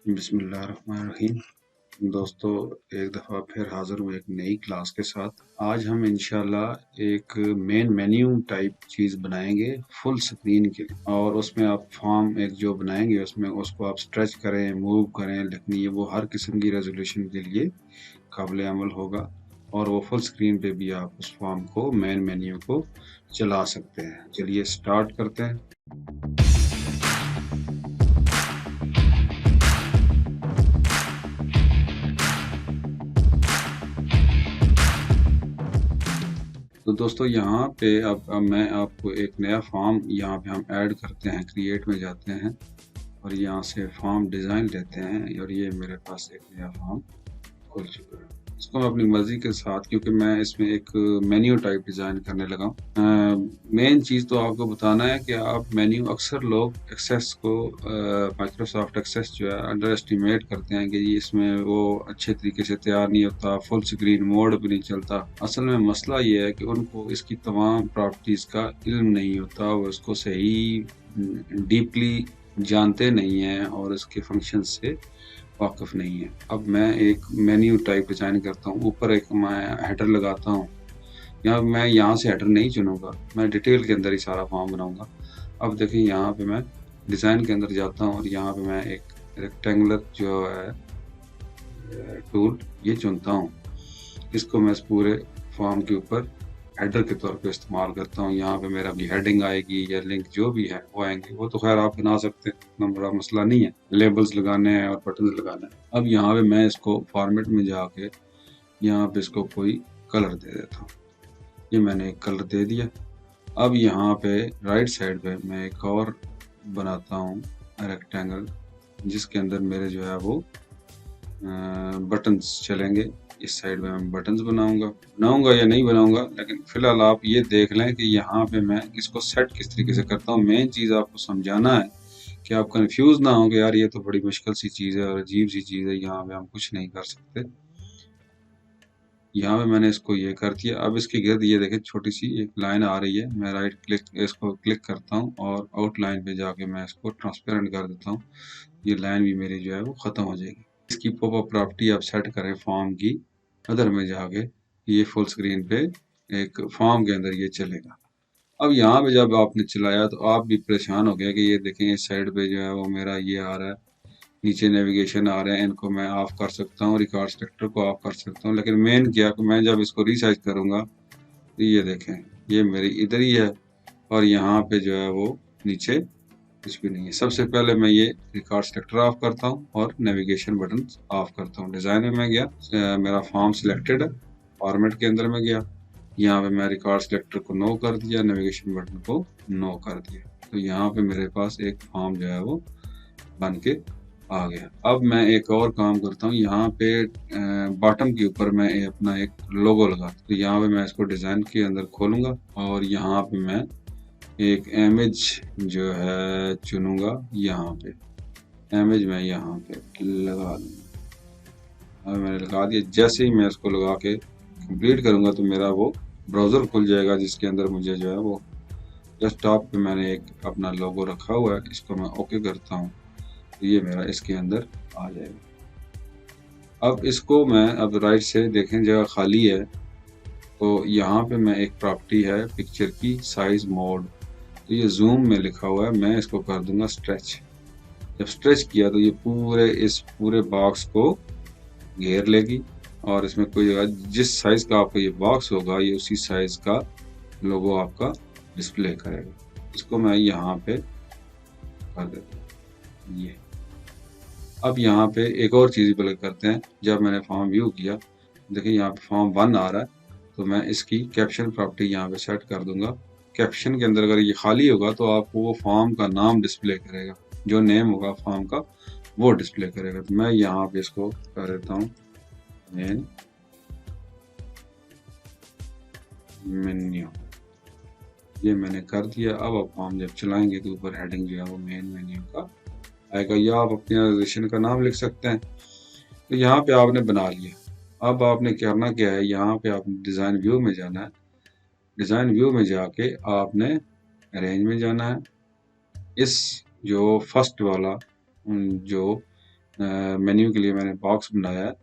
बिस्मिल्लाहिर्रहमानिर्रहीम। दोस्तों, एक दफ़ा फिर हाज़िर हूँ एक नई क्लास के साथ। आज हम इंशाल्लाह एक मेन मेन्यू टाइप चीज़ बनाएंगे फुल स्क्रीन के लिए, और उसमें आप फॉर्म एक जो बनाएंगे उसमें उसको आप स्ट्रेच करें, मूव करें, लिखनी है, वो हर किस्म की रेजोल्यूशन के लिए काबिल अमल होगा, और वो फुल स्क्रीन पे भी आप उस फॉर्म को, मेन मेन्यू को चला सकते हैं। चलिए स्टार्ट करते हैं। तो दोस्तों, यहाँ पे अब मैं आपको एक नया फॉर्म यहाँ पे हम ऐड करते हैं, क्रिएट में जाते हैं और यहाँ से फॉर्म डिज़ाइन लेते हैं, और ये मेरे पास एक नया फॉर्म खुल चुका है। इसको मैं अपनी मर्जी के साथ, क्योंकि मैं इसमें एक मेन्यू टाइप डिज़ाइन करने लगा हूँ। मेन चीज़ तो आपको बताना है कि आप मेन्यू, अक्सर लोग एक्सेस को, माइक्रोसॉफ्ट एक्सेस जो है, अंडर एस्टिमेट करते हैं कि जी इसमें वो अच्छे तरीके से तैयार नहीं होता, फुल स्क्रीन मोड भी नहीं चलता। असल में मसला ये है कि उनको इसकी तमाम प्रॉपर्टीज़ का इल्म नहीं होता, वो इसको सही डीपली जानते नहीं हैं और इसके फंक्शन से वाकिफ नहीं है। अब मैं एक मेन्यू टाइप डिज़ाइन करता हूँ, ऊपर एक मैं हेडर लगाता हूँ। मैं यहाँ से हेडर नहीं चुनूंगा, मैं डिटेल के अंदर ही सारा फॉर्म बनाऊंगा। अब देखिए, यहाँ पे मैं डिज़ाइन के अंदर जाता हूँ और यहाँ पे मैं एक रेक्टेंगुलर जो है टूल ये चुनता हूँ। इसको मैं इस पूरे फॉर्म के ऊपर हेडर के तौर पे इस्तेमाल करता हूँ। यहाँ पे मेरा भी हेडिंग आएगी या लिंक जो भी है वो आएंगे, वो तो खैर आप बना सकते हैं, इतना बड़ा मसला नहीं है। लेबल्स लगाने हैं और बटन लगाना है। अब यहाँ पे मैं इसको फॉर्मेट में जाके यहाँ पे इसको कोई कलर दे देता हूँ। ये मैंने एक कलर दे दिया। अब यहाँ पे राइट साइड पे मैं एक और बनाता हूँ रेक्टेंगल, जिसके अंदर मेरे जो है वो बटन्स चलेंगे। इस साइड में मैं बटन्स बनाऊंगा या नहीं बनाऊंगा, लेकिन फिलहाल आप ये देख लें कि यहाँ पे मैं इसको सेट किस तरीके से करता हूँ। मेन चीज़ आपको समझाना है कि आप कंफ्यूज ना हो कि यार ये तो बड़ी मुश्किल सी चीज़ है और अजीब सी चीज़ है, यहाँ पे हम कुछ नहीं कर सकते। यहाँ पे मैंने इसको ये कर दिया। अब इसके गिर्द ये देखें छोटी सी एक लाइन आ रही है, मैं राइट क्लिक इसको क्लिक करता हूँ और आउटलाइन पे जाके मैं इसको ट्रांसपेरेंट कर देता हूँ। ये लाइन भी मेरी जो है वो ख़त्म हो जाएगी। इसकी पॉपअप प्रॉपर्टी आप सेट करें फॉर्म की, अदर में जाके ये फुल स्क्रीन पे एक फॉर्म के अंदर ये चलेगा। अब यहाँ पे जब आपने चलाया तो आप भी परेशान हो गए कि ये देखें इस साइड पे जो है वो मेरा ये आ रहा है, नीचे नेविगेशन आ रहे हैं, इनको मैं ऑफ कर सकता हूँ, रिकॉर्ड सेलेक्टर को ऑफ कर सकता हूँ। लेकिन मेन क्या कि मैं जब इसको रिसाइज करूँगा तो ये देखें ये मेरी इधर ही है और यहाँ पे जो है वो नीचे कुछ भी नहीं है। सबसे पहले मैं ये रिकॉर्ड सेलेक्टर ऑफ करता हूँ और नेविगेशन बटन ऑफ करता हूँ। डिज़ाइन में मैं गया, मेरा फॉर्म सिलेक्टेड है, फॉर्मेट के अंदर में गया, यहाँ पे मैं रिकॉर्ड सेलेक्टर को नो कर दिया, नेविगेशन बटन को नो कर दिया, तो यहाँ पे मेरे पास एक फॉर्म जो है वो बन के आ गया। अब मैं एक और काम करता हूँ, यहाँ पे बॉटम के ऊपर मैं अपना एक लोगो लगा, तो यहाँ पे मैं इसको डिज़ाइन के अंदर खोलूंगा और यहाँ पे मैं एक इमेज जो है चुनूंगा। यहाँ पे इमेज मैं यहाँ पे लगा दूंगा। अब मैंने लगा दिया। जैसे ही मैं इसको लगा के कंप्लीट करूंगा तो मेरा वो ब्राउज़र खुल जाएगा, जिसके अंदर मुझे जो है वो डेस्कटॉप पे मैंने एक अपना लोगो रखा हुआ है। इसको मैं ओके करता हूँ तो ये मेरा इसके अंदर आ जाएगा। अब इसको मैं, अब राइट से देखें जगह खाली है, तो यहाँ पे मैं एक प्रॉपर्टी है पिक्चर की साइज मोड, तो ये जूम में लिखा हुआ है, मैं इसको कर दूंगा स्ट्रेच। जब स्ट्रेच किया तो ये पूरे इस पूरे बॉक्स को घेर लेगी और इसमें कोई जगह जिस साइज का आपका ये बॉक्स होगा ये उसी साइज का लोगो आपका डिस्प्ले करेगा। इसको मैं यहाँ पे कर देता हूँ ये। अब यहाँ पे एक और चीज़ प्ले करते हैं। जब मैंने फॉर्म व्यू किया, देखिए यहाँ पे फॉर्म 1 आ रहा है, तो मैं इसकी कैप्शन प्रॉपर्टी यहाँ पे सेट कर दूंगा। कैप्शन के अंदर अगर ये खाली होगा तो आपको वो फॉर्म का नाम डिस्प्ले करेगा, जो नेम होगा फॉर्म का वो डिस्प्ले करेगा। तो मैं यहाँ पे इसको कर देता हूँ मेन मेन्यू, ये मैंने कर दिया। अब आप फॉर्म जब चलाएंगे तो ऊपर हेडिंग जो है वो मेन मेन्यू का आएगा, या आप अपनी ऑर्गेनाइजेशन का नाम लिख सकते हैं। तो यहाँ पे आपने बना लिया। अब आपने करना क्या है, यहाँ पे आपने डिज़ाइन व्यू में जाना है। डिज़ाइन व्यू में जाके आपने अरेंज में जाना है। इस जो फर्स्ट वाला जो मेन्यू के लिए मैंने बॉक्स बनाया है।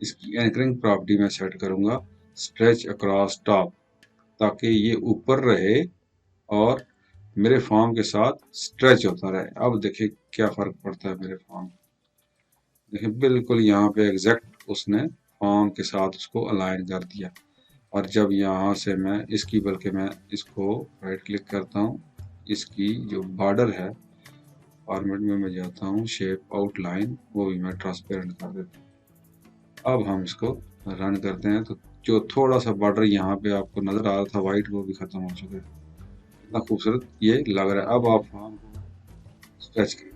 इसकी एंकरिंग प्रॉपर्टी मैं सेट करूंगा स्ट्रेच अक्रॉस टॉप, ताकि ये ऊपर रहे और मेरे फॉर्म के साथ स्ट्रेच होता रहे। अब देखिए क्या फर्क पड़ता है मेरे फॉर्म। देखिए बिल्कुल यहाँ पे एग्जैक्ट उसने फॉर्म के साथ उसको अलाइन कर दिया। और जब यहाँ से मैं इसकी, बल्कि मैं इसको राइट क्लिक करता हूँ, इसकी जो बॉर्डर है फॉर्मेट में मैं जाता हूँ, शेप आउटलाइन, वो भी मैं ट्रांसपेरेंट कर देता हूँ। अब हम इसको रन करते हैं तो जो थोड़ा सा बॉर्डर यहाँ पे आपको नजर आ रहा था वाइट, वो भी खत्म हो चुका है। इतना खूबसूरत ये लग रहा है। अब आप फॉर्म को स्ट्रेच करें,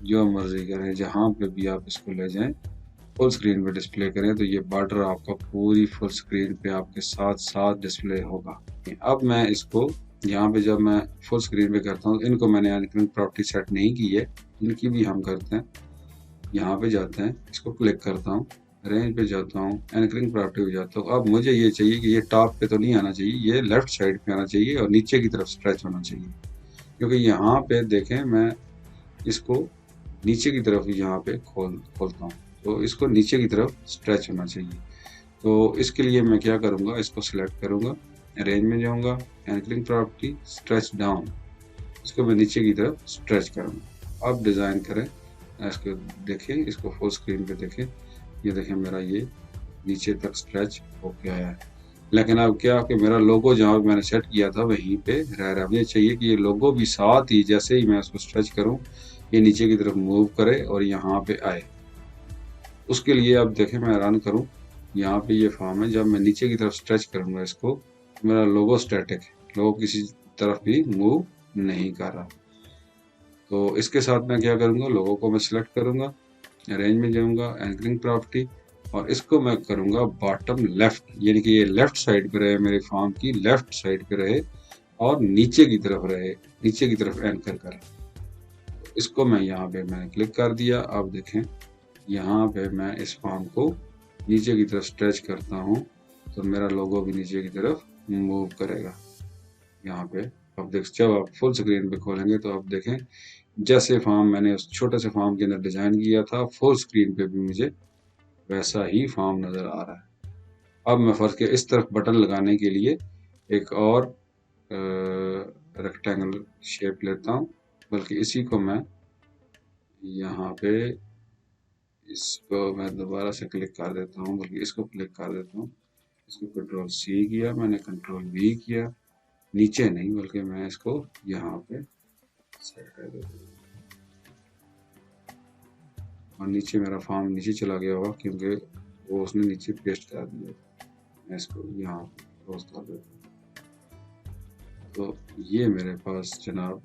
जो मर्जी करें, जहाँ पे भी आप इसको ले जाएं, फुल स्क्रीन पे डिस्प्ले करें तो ये बॉर्डर आपका पूरी फुल स्क्रीन पे आपके साथ साथ डिस्प्ले होगा। अब मैं इसको यहाँ पे जब मैं फुल स्क्रीन पे करता हूँ, इनको मैंने एंकरिंग प्रॉपर्टी सेट नहीं की है, इनकी भी हम करते हैं। यहाँ पे जाते हैं, इसको क्लिक करता हूँ, रेंज पे जाता हूँ, एंकरिंग प्रॉपर्टी पे जाता हूँ। अब मुझे ये चाहिए कि ये टॉप पे तो नहीं आना चाहिए, ये लेफ्ट साइड पे आना चाहिए और नीचे की तरफ स्ट्रेच होना चाहिए। क्योंकि यहाँ पे देखें, मैं इसको नीचे की तरफ यहाँ पे खोलता हूँ, तो इसको नीचे की तरफ स्ट्रेच होना चाहिए। तो इसके लिए मैं क्या करूँगा, इसको सिलेक्ट करूँगा, रेंज में जाऊँगा, एंकरिंग प्रॉपर्टी, स्ट्रेच डाउन, इसको मैं नीचे की तरफ स्ट्रेच करूँगा। अब डिज़ाइन करें, इसको देखें, इसको फुल स्क्रीन पे देखें, ये देखें मेरा ये नीचे तक स्ट्रेच होके आया है। लेकिन अब क्या कि मेरा लोगो जहाँ मैंने सेट किया था वहीं पे रह रहा है। मुझे चाहिए कि ये लोगो भी साथ ही, जैसे ही मैं उसको स्ट्रेच करूँ, ये नीचे की तरफ मूव करे और यहाँ पे आए। उसके लिए अब देखें, मैं रन करूँ, यहाँ पे ये फॉर्म है, जब मैं नीचे की तरफ स्ट्रेच करूँगा इसको, मेरा लोगो स्टैटिक है, लोगो किसी तरफ भी मूव नहीं कर रहा। तो इसके साथ मैं क्या करूँगा, लोगो को मैं सिलेक्ट करूँगा, रेंज में जाऊँगा, एंकरिंग प्रॉपर्टी, और इसको मैं करूँगा बॉटम लेफ्ट, यानी कि ये लेफ्ट साइड पे रहे, मेरे फॉर्म की लेफ्ट साइड पे रहे और नीचे की तरफ रहे, नीचे की तरफ एंकर करे। इसको मैं यहाँ पे मैंने क्लिक कर दिया। अब देखें, यहाँ पे मैं इस फॉर्म को नीचे की तरफ स्ट्रेच करता हूँ तो मेरा लोगो भी नीचे की तरफ मूव करेगा यहाँ पे। अब देख, जब आप फुल स्क्रीन पे खोलेंगे तो आप देखें, जैसे फॉर्म मैंने उस छोटे से फॉर्म के अंदर डिजाइन किया था, फुल स्क्रीन पे भी मुझे वैसा ही फॉर्म नजर आ रहा है। अब मैं फर्श के इस तरफ बटन लगाने के लिए एक और रेक्टेंगल शेप लेता हूँ, बल्कि इसी को मैं यहाँ पे, इसको मैं दोबारा से क्लिक कर देता हूँ, बल्कि इसको क्लिक कर देता हूँ, इसको कंट्रोल सी किया मैंने, कंट्रोल वी किया, नीचे नहीं बल्कि मैं इसको यहाँ पे सेट कर देता हूँ। और नीचे मेरा फॉर्म नीचे चला गया होगा क्योंकि वो उसने नीचे पेस्ट कर दिया। मैं इसको यहाँ क्लोज कर देता हूँ। तो ये मेरे पास जनाब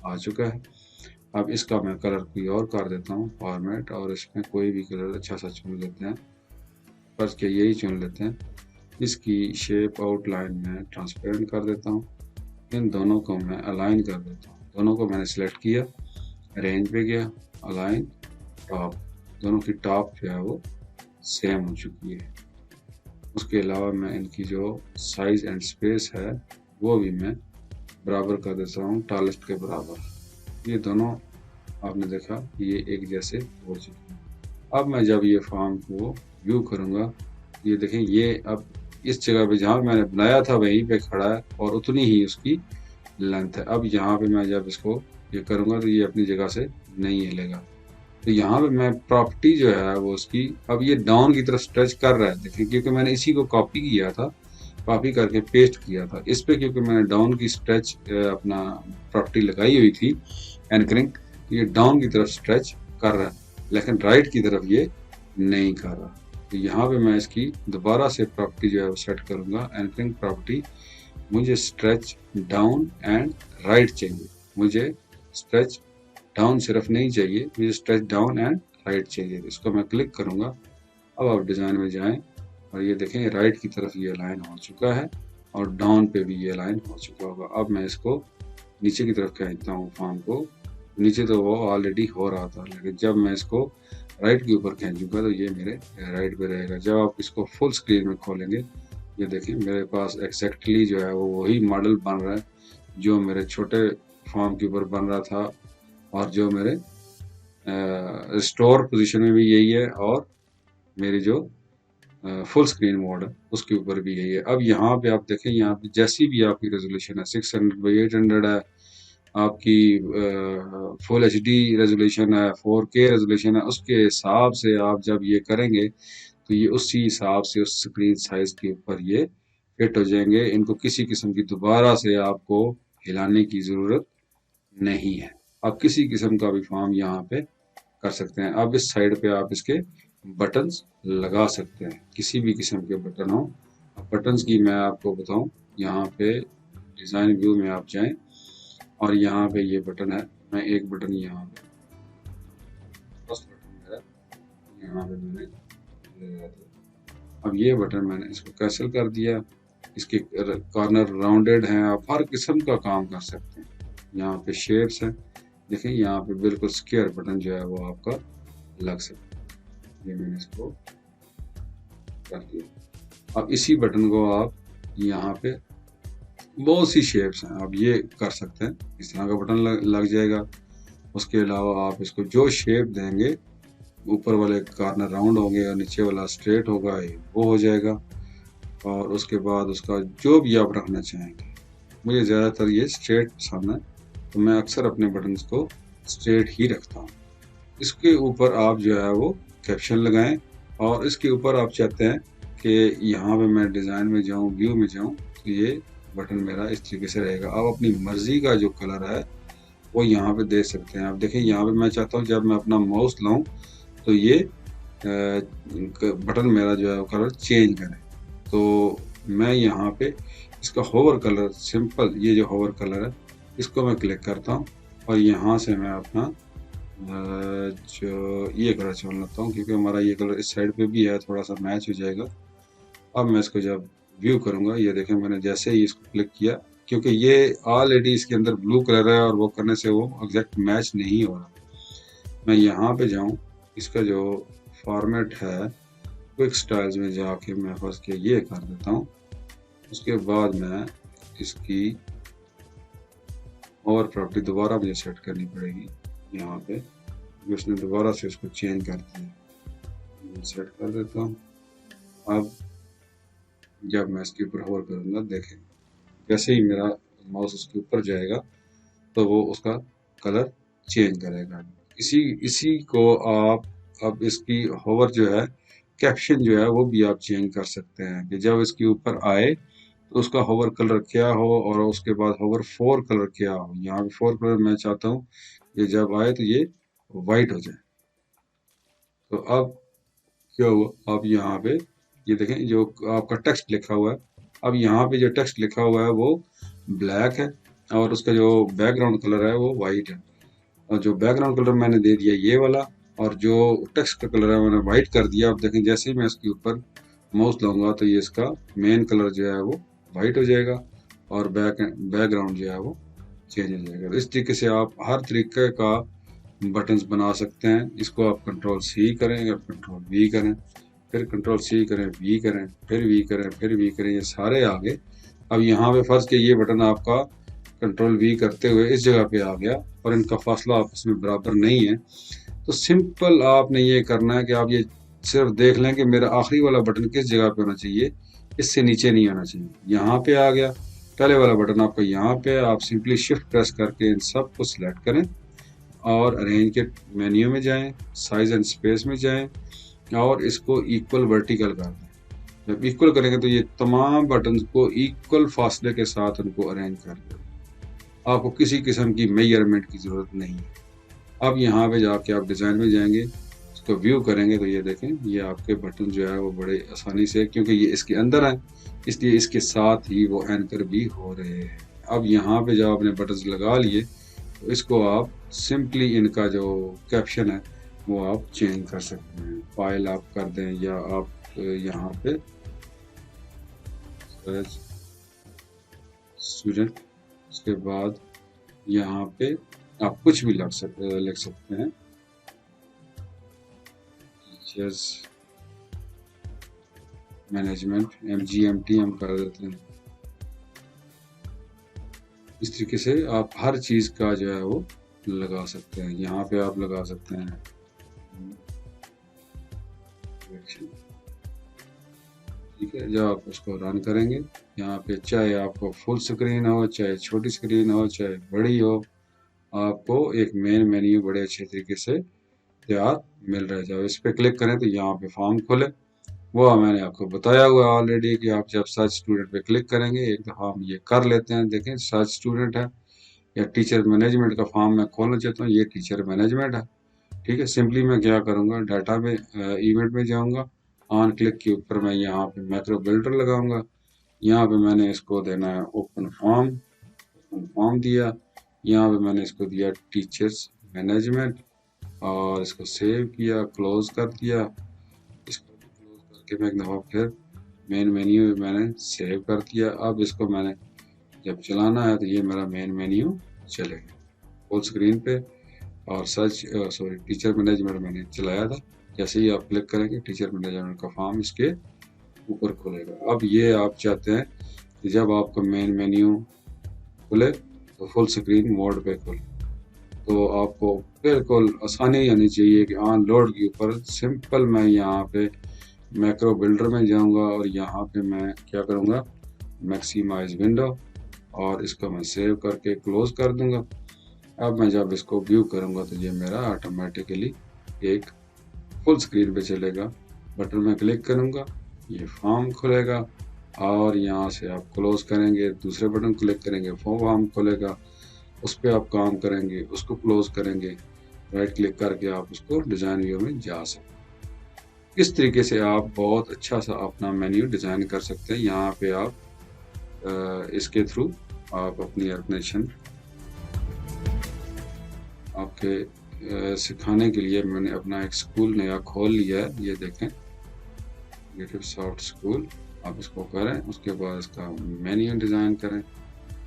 आ चुका है। अब इसका मैं कलर कोई और कर देता हूँ फॉर्मेट, और इसमें कोई भी कलर अच्छा सा चुन लेते हैं, फर्स्ट के यही चुन लेते हैं। इसकी शेप आउटलाइन में ट्रांसपेरेंट कर देता हूँ, इन दोनों को मैं अलाइन कर देता हूँ। दोनों को मैंने सेलेक्ट किया, रेंज पे गया, अलाइन टॉप, दोनों की टॉप जो है वो सेम हो चुकी है। उसके अलावा मैं इनकी जो साइज एंड स्पेस है वो भी मैं बराबर कर देता हूँ, टॉलेस्ट के बराबर। ये दोनों आपने देखा ये एक जैसे हो चुके हैं। अब मैं जब ये फॉर्म को व्यू करूँगा, ये देखें, ये अब इस जगह पे जहाँ मैंने बनाया था वहीं पे खड़ा है और उतनी ही उसकी लेंथ है। अब यहाँ पे मैं जब इसको ये करूँगा तो ये अपनी जगह से नहीं हिलेगा। तो यहाँ पे मैं प्रॉपर्टी जो है वो उसकी, अब ये डाउन की तरफ स्ट्रेच कर रहा है, देखिए, क्योंकि मैंने इसी को कॉपी किया था, कॉपी करके पेस्ट किया था इस पे, क्योंकि मैंने डाउन की स्ट्रेच अपना प्रॉपर्टी लगाई हुई थी एंकरिंग, ये डाउन की तरफ स्ट्रेच कर रहा है, लेकिन राइट की तरफ ये नहीं कर रहा। तो यहाँ पे मैं इसकी दोबारा से प्रॉपर्टी जो है वो सेट करूँगा, एंकरिंग प्रॉपर्टी, मुझे स्ट्रेच डाउन एंड राइट चाहिए, मुझे स्ट्रेच डाउन सिर्फ नहीं चाहिए, मुझे स्ट्रेच डाउन एंड राइट चाहिए। इसको मैं क्लिक करूँगा। अब आप डिज़ाइन में जाएं और ये देखें, राइट की तरफ ये लाइन हो चुका है और डाउन पे भी ये लाइन हो चुका होगा। अब मैं इसको नीचे की तरफ खींचता हूँ फॉर्म को, नीचे तो वो ऑलरेडी हो रहा था, लेकिन जब मैं इसको राइट के ऊपर खींचूंगा तो ये मेरे राइट पे रहेगा। जब आप इसको फुल स्क्रीन में खोलेंगे, ये देखिए मेरे पास एक्जैक्टली जो है वो वही मॉडल बन रहा है जो मेरे छोटे फॉर्म के ऊपर बन रहा था और जो मेरे स्टोर पोजीशन में भी यही है, और मेरी जो फुल स्क्रीन मोड है उसके ऊपर भी यही है। अब यहाँ पे आप देखें, यहाँ पे जैसी भी आपकी रेजोल्यूशन है 600x800 है, आपकी फुल एचडी रेजोल्यूशन है, 4K रेजोल्यूशन है, उसके हिसाब से आप जब ये करेंगे तो ये उसी हिसाब से उस स्क्रीन साइज के ऊपर ये फिट हो जाएंगे। इनको किसी किस्म की दोबारा से आपको हिलाने की ज़रूरत नहीं है। आप किसी किस्म का भी फॉर्म यहाँ पे कर सकते हैं। अब इस साइड पे आप इसके बटन्स लगा सकते हैं, किसी भी किस्म के बटन हो। अब बटन्स की मैं आपको बताऊं, यहाँ पे डिज़ाइन व्यू में आप जाएं और यहाँ पे ये बटन है। मैं एक बटन यहाँ पे, फर्स्ट बटन मेरा यहाँ पे मैंने लगा दिया। अब ये बटन मैंने इसको कैंसिल कर दिया। इसके कॉर्नर राउंडेड हैं, आप हर किस्म का काम कर सकते हैं। यहाँ पे शेप्स हैं, देखिए यहाँ पे बिल्कुल स्क्वायर बटन जो है वो आपका लग सकता है। ये मैंने इसको कर दिया। अब इसी बटन को आप यहाँ पे बहुत सी शेप्स हैं, आप ये कर सकते हैं, इस तरह का बटन लग जाएगा। उसके अलावा आप इसको जो शेप देंगे, ऊपर वाले कॉर्नर राउंड होंगे और नीचे वाला स्ट्रेट होगा, वो हो जाएगा। और उसके बाद उसका जो भी आप रखना चाहेंगे, मुझे ज़्यादातर ये स्ट्रेट पसंद है तो मैं अक्सर अपने बटन्स को स्ट्रेट ही रखता हूँ। इसके ऊपर आप जो है वो कैप्शन लगाएं, और इसके ऊपर आप चाहते हैं कि यहाँ पे मैं डिज़ाइन में जाऊँ, व्यू में जाऊँ, तो ये बटन मेरा इस तरीके से रहेगा। आप अपनी मर्जी का जो कलर है वो यहाँ पे दे सकते हैं। आप देखें यहाँ पे मैं चाहता हूँ जब मैं अपना माउस लाऊं तो ये बटन मेरा जो है वो कलर चेंज करे। तो मैं यहाँ पे इसका होवर कलर, सिंपल ये जो होवर कलर है इसको मैं क्लिक करता हूँ और यहाँ से मैं अपना जो ये कलर चुन लेता हूँ, क्योंकि हमारा ये कलर इस साइड पे भी है, थोड़ा सा मैच हो जाएगा। अब मैं इसको जब व्यू करूँगा, ये देखें मैंने जैसे ही इसको क्लिक किया, क्योंकि ये ऑलरेडी इसके अंदर ब्लू कलर है और वो करने से वो एग्जैक्ट मैच नहीं हो रहा। मैं यहाँ पे जाऊँ, इसका जो फॉर्मेट है क्विक स्टाइल्स में जाके मैं फर्स्ट के ये कर देता हूँ। उसके बाद मैं इसकी और प्रॉपर्टी दोबारा मुझे सेट करनी पड़ेगी यहाँ पे, उसने दोबारा से इसको चेंज कर दिया। सेट कर देता हूँ। अब जब मैं इसके ऊपर होल्ड करूँगा, देखें जैसे ही मेरा माउस उसके ऊपर जाएगा तो वो उसका कलर चेंज करेगा। इसी इसी को आप अब इसकी होवर जो है, कैप्शन जो है वो भी आप चेंज कर सकते हैं कि जब इसके ऊपर आए तो उसका होवर कलर क्या हो, और उसके बाद होवर 4 कलर क्या हो। यहाँ पे 4 कलर मैं चाहता हूँ कि जब आए तो ये वाइट हो जाए। तो अब क्या हुआ, अब यहाँ पे ये देखें जो आपका टेक्स्ट लिखा हुआ है, अब यहाँ पे जो टेक्स्ट लिखा हुआ है वो ब्लैक है और उसका जो बैकग्राउंड कलर है वो वाइट है। और जो बैकग्राउंड कलर मैंने दे दिया ये वाला, और जो टेक्स्ट का कलर है मैंने वाइट कर दिया। अब देखें जैसे ही मैं इसके ऊपर माउस लाऊंगा तो ये इसका मेन कलर जो है वो वाइट हो जाएगा और बैकग्राउंड जो है वो चेंज हो जाएगा। इस तरीके से आप हर तरीके का बटन्स बना सकते हैं। इसको आप कंट्रोल सी करें या कंट्रोल वी करें, फिर कंट्रोल सी करें, वी करें, फिर वी करें, फिर वी करें, ये सारे आ गए। अब यहाँ पे फर्स्ट के ये बटन आपका कंट्रोल वी करते हुए इस जगह पे आ गया और इनका फासला आपस में बराबर नहीं है। तो सिंपल आपने ये करना है कि आप ये सिर्फ देख लें कि मेरा आखिरी वाला बटन किस जगह पे होना चाहिए, इससे नीचे नहीं आना चाहिए। यहाँ पे आ गया पहले वाला बटन आपका, यहाँ पे आप सिंपली शिफ्ट प्रेस करके इन सब को सिलेक्ट करें और अरेंज के मेन्यू में जाएं, साइज एंड स्पेस में जाएं और इसको इक्वल वर्टिकल कर दें। जब इक्वल करेंगे तो ये तमाम बटन्स को इक्वल फासले के साथ उनको अरेंज कर दें। आपको किसी किस्म की मेजरमेंट की ज़रूरत नहीं है। अब यहाँ पे जाके आप डिज़ाइन में जाएंगे, इसको व्यू करेंगे तो ये देखें ये आपके बटन जो है वो बड़े आसानी से, क्योंकि ये इसके अंदर है इसलिए इसके साथ ही वो एंकर भी हो रहे हैं। अब यहाँ पे जब आपने बटन्स लगा लिए तो इसको आप सिंपली इनका जो कैप्शन है वो आप चेंज कर सकते हैं। फाइल आप कर दें या आप यहाँ पे स्टूडेंट, उसके बाद यहाँ पे आप कुछ भी लिख सकते हैं, टीचर्स मैनेजमेंट MGMT हम कर देते हैं। इस तरीके से आप हर चीज़ का जो है वो लगा सकते हैं। यहाँ पे आप लगा सकते हैं ठीक है। जब आप उसको रन करेंगे, यहाँ पे चाहे आपको फुल स्क्रीन हो, चाहे छोटी स्क्रीन हो, चाहे बड़ी हो, आपको एक मेन मेन्यू बड़े अच्छे तरीके से तैयार मिल रहा है। जब इस पे क्लिक करें तो यहाँ पे फॉर्म खोले, वो मैंने आपको बताया हुआ ऑलरेडी कि आप जब सर्च स्टूडेंट पे क्लिक करेंगे, एक दफ़ा हम ये कर लेते हैं। देखें सर्च स्टूडेंट है या टीचर मैनेजमेंट का फॉर्म मैं खोलना चाहता हूँ, ये टीचर मैनेजमेंट है। ठीक है, सिंपली मैं क्या करूँगा, डाटा में इवेंट में जाऊँगा, ऑन क्लिक के ऊपर मैं यहाँ पे मैक्रो बिल्डर लगाऊंगा। यहाँ पे मैंने इसको देना है ओपन फॉर्म दिया। यहाँ पे मैंने इसको दिया टीचर्स मैनेजमेंट और इसको सेव किया, क्लोज कर दिया। इसको भी क्लोज करके मैं एक दफ़ा फिर मेन मेन्यू में मैंने सेव कर दिया। अब इसको मैंने जब चलाना है तो ये मेरा मेन मेन्यू चलेगा फुल स्क्रीन पे। और टीचर मैनेजमेंट मैंने चलाया था। जैसे ही आप क्लिक करेंगे टीचर मैनेजमेंट का फॉर्म इसके ऊपर खुलेगा। अब ये आप चाहते हैं कि जब आपका मेन मेन्यू खुले तो फुल स्क्रीन मोड पे खुले, तो आपको बिल्कुल आसानी आनी चाहिए कि ऑन लोड के ऊपर सिंपल मैं यहाँ पे मैक्रो बिल्डर में जाऊँगा और यहाँ पे मैं क्या करूँगा, मैक्सिमाइज विंडो, और इसको मैं सेव करके क्लोज कर दूंगा। अब मैं जब इसको व्यू करूंगा तो ये मेरा ऑटोमेटिकली एक फुल स्क्रीन पे चलेगा। बटन में क्लिक करूंगा, ये फॉर्म खुलेगा और यहाँ से आप क्लोज करेंगे, दूसरे बटन क्लिक करेंगे, फॉर्म खुलेगा, उस पर आप काम करेंगे, उसको क्लोज करेंगे, राइट क्लिक करके आप उसको डिज़ाइन व्यू में जा सकते हैं। इस तरीके से आप बहुत अच्छा सा अपना मेन्यू डिज़ाइन कर सकते हैं। यहाँ पे आप इसके थ्रू आप अपनी एप्लीकेशन आपके सिखाने के लिए मैंने अपना एक स्कूल नया खोल लिया है। ये देखें क्रिएटिव सॉफ्ट स्कूल, आप इसको करें, उसके बाद इसका मेन्यू डिज़ाइन करें,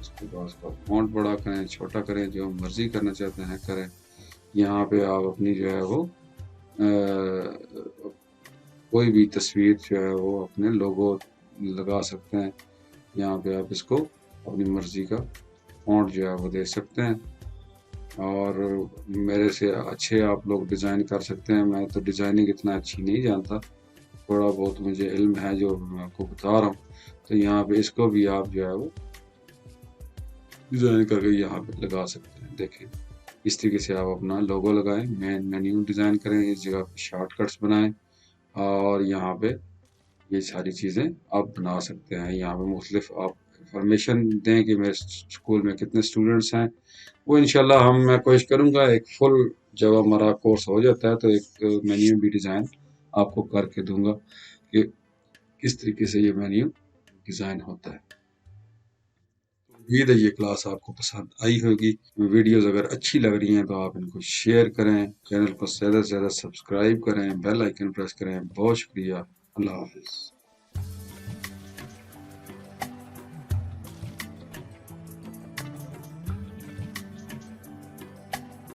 उसके बाद उसका फॉन्ट बड़ा करें, छोटा करें, जो मर्ज़ी करना चाहते हैं करें। यहाँ पे आप अपनी जो है वो कोई भी तस्वीर जो है वो अपने लोगो लगा सकते हैं। यहाँ पे आप इसको अपनी मर्ज़ी का फॉन्ट जो है वो दे सकते हैं और मेरे से अच्छे आप लोग डिज़ाइन कर सकते हैं। मैं तो डिज़ाइनिंग इतना अच्छी नहीं जानता, थोड़ा बहुत मुझे इल्म है जो मैं आपको बता रहा हूँ। तो यहाँ पे इसको भी आप जो है वो डिज़ाइन करके यहाँ पे लगा सकते हैं। देखें इस तरीके से आप अपना लोगो लगाएं, मेन मेन्यू डिज़ाइन करें, इस जगह पे शॉर्टकट्स बनाएं और यहाँ पे ये सारी चीज़ें आप बना सकते हैं। यहाँ पे मुख्तलिफ आप इंफॉर्मेशन दें कि मेरे स्कूल में कितने स्टूडेंट्स हैं। वो इंशाल्लाह मैं कोशिश करूँगा एक फुल जब हमारा कोर्स हो जाता है तो एक मेन्यू भी डिज़ाइन आपको करके दूंगा कि किस तरीके से ये मेन्यू डिज़ाइन होता है। उम्मीद है ये क्लास आपको पसंद आई होगी। वीडियोस अगर अच्छी लग रही हैं तो आप इनको शेयर करें, चैनल को ज़्यादा से ज़्यादा सब्सक्राइब करें, बेल आइकन प्रेस करें। बहुत शुक्रिया। अल्लाह हाफिज़।